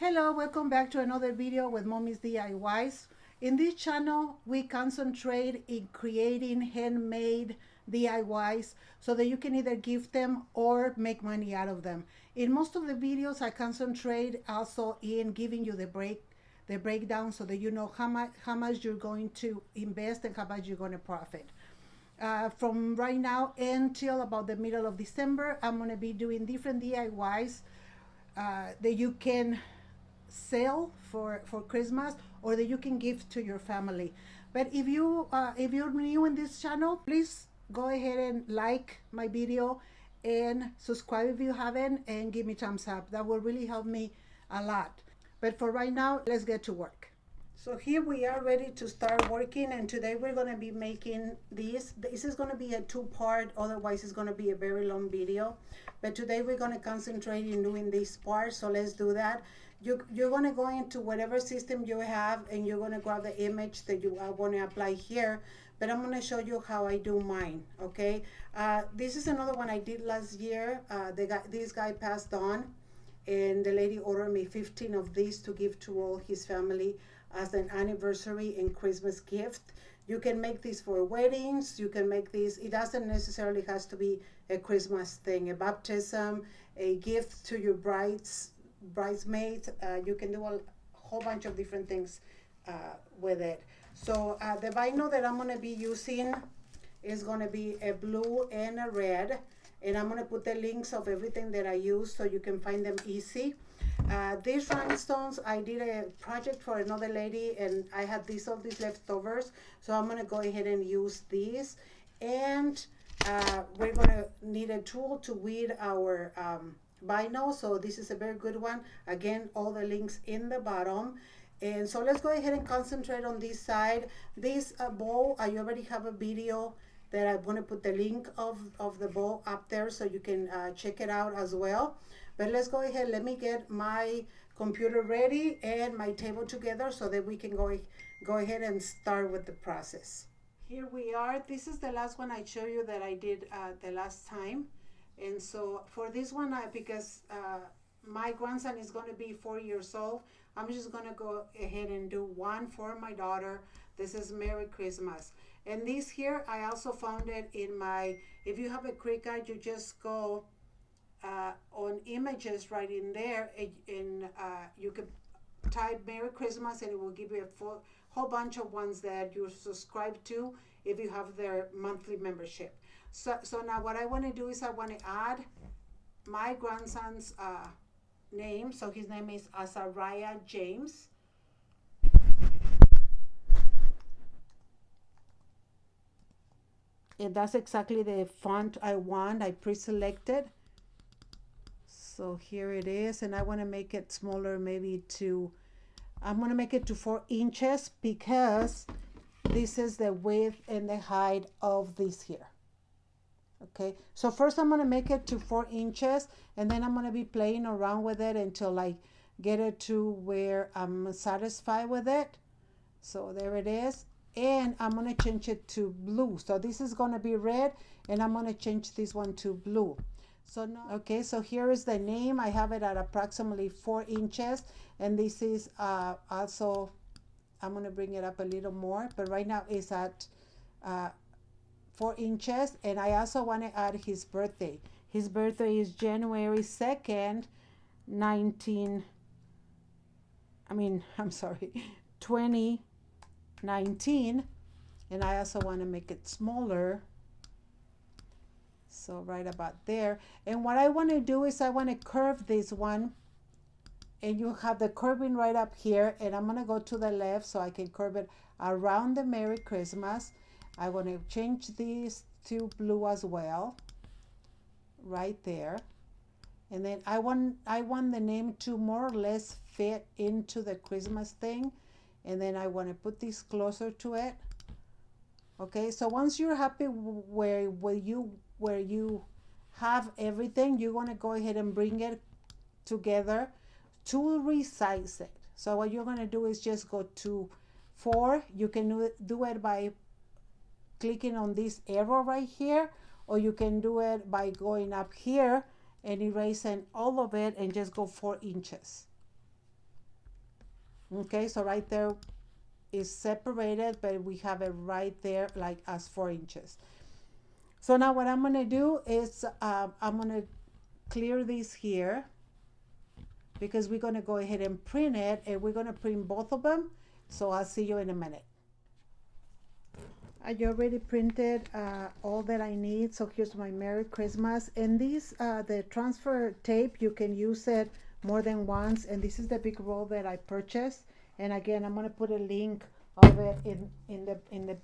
Hello, welcome back to another video with Mommy's DIYs. In this channel, we concentrate in creating handmade DIYs so that you can either gift them or make money out of them. In most of the videos, I concentrate also in giving you the breakdown so that you know how much you're going to invest and how much you're going to profit. From right now until about the middle of December, I'm going to be doing different DIYs that you can sell for Christmas or that you can give to your family. But if you're new in this channel, please go ahead and like my video and subscribe if you haven't, and give me thumbs up. That will really help me a lot. But for right now, let's get to work. So here we are ready to start working, and today we're going to be making this. This is going to be a two-part, otherwise it's going to be a very long video. But today we're going to concentrate in doing this part, so let's do that. You're going to go into whatever system you have, and you're going to grab the image that you want to apply here. But I'm going to show you how I do mine, okay? This is another one I did last year. This guy passed on, and the lady ordered me 15 of these to give to all his family as an anniversary and Christmas gift. You can make these for weddings. You can make these. It doesn't necessarily has to be a Christmas thing, a baptism, a gift to your bridesmaids. You can do a whole bunch of different things with it. So the vinyl that I'm going to be using is going to be a blue and a red, and I'm going to put the links of everything that I use so you can find them easy. These rhinestones, I did a project for another lady, and I had all these leftovers, so I'm going to go ahead and use these. And we're going to need a tool to weed our vinyl, so this is a very good one. Again, all the links in the bottom. And so let's go ahead and concentrate on this side. This bowl, I already have a video that I'm going to put the link of the bowl up there so you can check it out as well. But let's go ahead. Let me get my computer ready and my table together so that we can go ahead and start with the process. Here we are. This is the last one I showed you that I did the last time. And so for this one, because my grandson is going to be 4 years old, I'm just going to go ahead and do one for my daughter. This is Merry Christmas. And this here, I also found it in my, if you have a Cricut, you just go on images right in there, and you could type Merry Christmas and it will give you a whole bunch of ones that you subscribe to if you have their monthly membership. So now what I want to do is I want to add my grandson's name. So his name is Azariah James. And that's exactly the font I want. I pre-selected. So here it is, and I want to make it smaller, maybe I'm going to make it to 4 inches because this is the width and the height of this here. Okay, so first I'm going to make it to 4 inches, and then I'm going to be playing around with it until I get it to where I'm satisfied with it. So there it is, and I'm going to change it to blue. So this is going to be red, and I'm going to change this one to blue. So now, okay, so here is the name. I have it at approximately 4 inches, and this is also, I'm going to bring it up a little more, but right now it's at 4 inches. And I also want to add his birthday. His birthday is January 2nd, 2019. And I also want to make it smaller. So right about there. And what I want to do is I want to curve this one. And you have the curving right up here. And I'm going to go to the left so I can curve it around the Merry Christmas. I want to change this to blue as well, right there. And then I want the name to more or less fit into the Christmas thing. And then I want to put this closer to it. Okay, so once you're happy where you have everything, you want to go ahead and bring it together to resize it. So what you're going to do is just go to 4. You can do it by clicking on this arrow right here, or you can do it by going up here and erasing all of it and just go 4 inches. Okay, so right there is separated, but we have it right there like as 4 inches. So now what I'm going to do is I'm going to clear this here because we're going to go ahead and print it, and we're going to print both of them. So I'll see you in a minute. I already printed all that I need. So here's my Merry Christmas. And this, the transfer tape, you can use it more than once. And this is the big roll that I purchased. And again, I'm going to put a link of it in the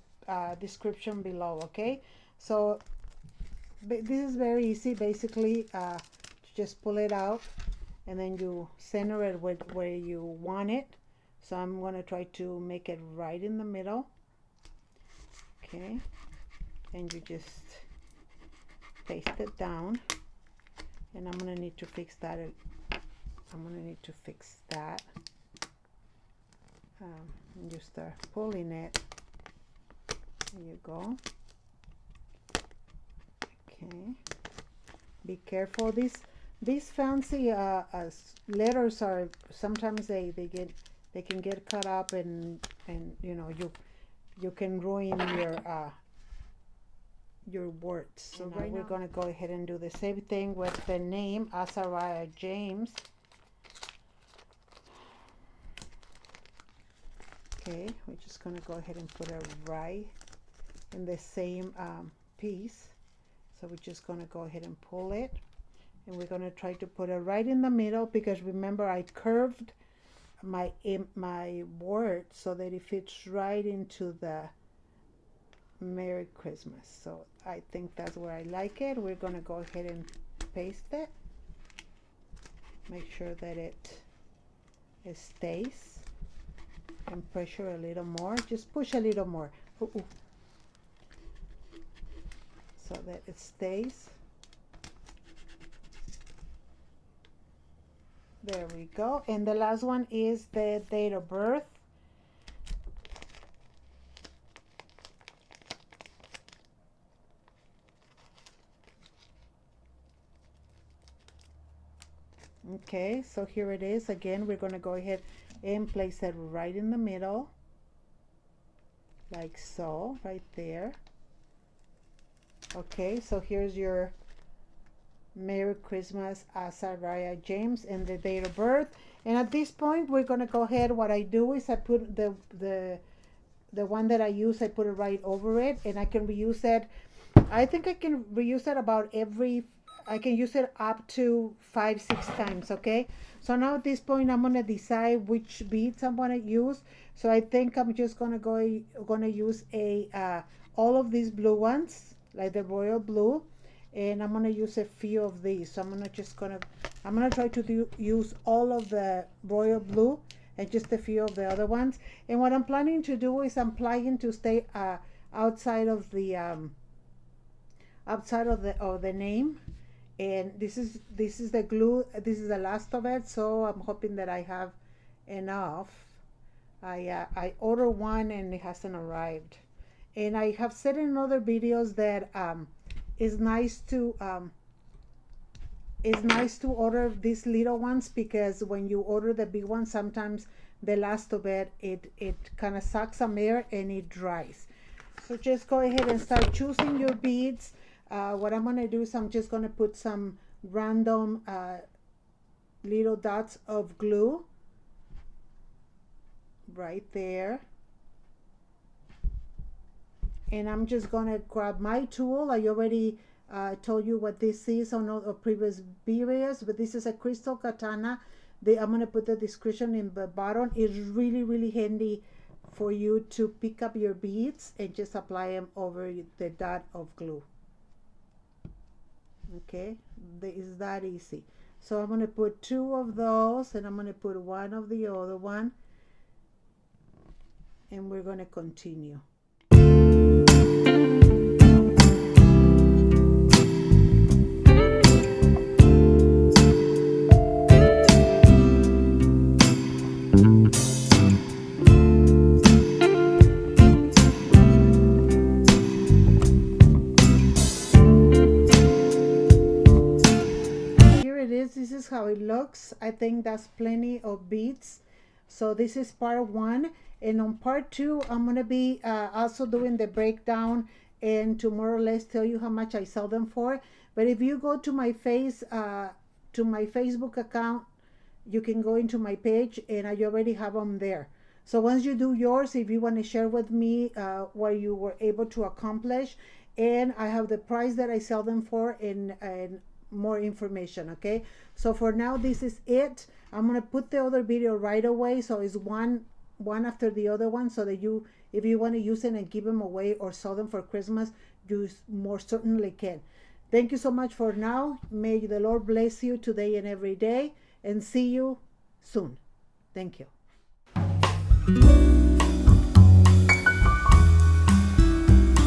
description below, okay? So this is very easy. Basically, just pull it out and then you center it where you want it. So I'm going to try to make it right in the middle. Okay, and you just paste it down, and I'm gonna need to fix that. I'm gonna need to fix that. And you start pulling it. There you go. Okay. Be careful. These fancy letters are sometimes they can get cut up, and you know you can ruin your words. So right now we're going to go ahead and do the same thing with the name, Azariah James. Okay, we're just going to go ahead and put it right in the same piece. So we're just going to go ahead and pull it, and we're going to try to put it right in the middle, because remember I curved my word so that it fits right into the Merry Christmas. So I think that's where I like it. We're going to go ahead and paste it. Make sure that it stays, and pressure a little more. Just push a little more. Ooh, ooh. So that it stays. There we go. And the last one is the date of birth. Okay, so here it is. Again, we're going to go ahead and place it right in the middle, like so, right there. Okay, so here's your Merry Christmas, Azariah James, and the date of birth. And at this point, we're going to go ahead. What I do is I put the one that I use, I put it right over it, and I can reuse it. I think I can reuse it about I can use it up to 5-6 times, okay? So now at this point, I'm going to decide which beads I'm going to use. So I think I'm just going to use all of these blue ones, like the royal blue. And I'm going to use a few of these. So I'm going to try to use all of the royal blue and just a few of the other ones. And what I'm planning to do is I'm planning to stay outside of the name. And this is the glue. This is the last of it. So I'm hoping that I have enough. I ordered one and it hasn't arrived. And I have said in other videos that it's nice to order these little ones, because when you order the big ones, sometimes the last of it kind of sucks some air and it dries. So just go ahead and start choosing your beads. What I'm going to do is I'm just going to put some random little dots of glue right there. And I'm just going to grab my tool. I already told you what this is on all previous videos, but this is a crystal katana. I'm going to put the description in the bottom. It's really, really handy for you to pick up your beads and just apply them over the dot of glue. Okay, it's that easy. So I'm going to put 2 of those, and I'm going to put 1 of the other one, and we're going to continue. This is how it looks. I think that's plenty of beads So this is part 1, and on part 2 I'm going to be also doing the breakdown and to more or less tell you how much I sell them for. But if you go to my Facebook account, you can go into my page and I already have them there. So once you do yours, if you want to share with me what you were able to accomplish, and I have the price that I sell them for and more information. Okay, so for now this is it. I'm gonna put the other video right away, so it's one after the other one, so that you, if you want to use it and give them away or sell them for Christmas, you more certainly can. Thank you so much for now. May the Lord bless you today and every day, and see you soon. Thank you.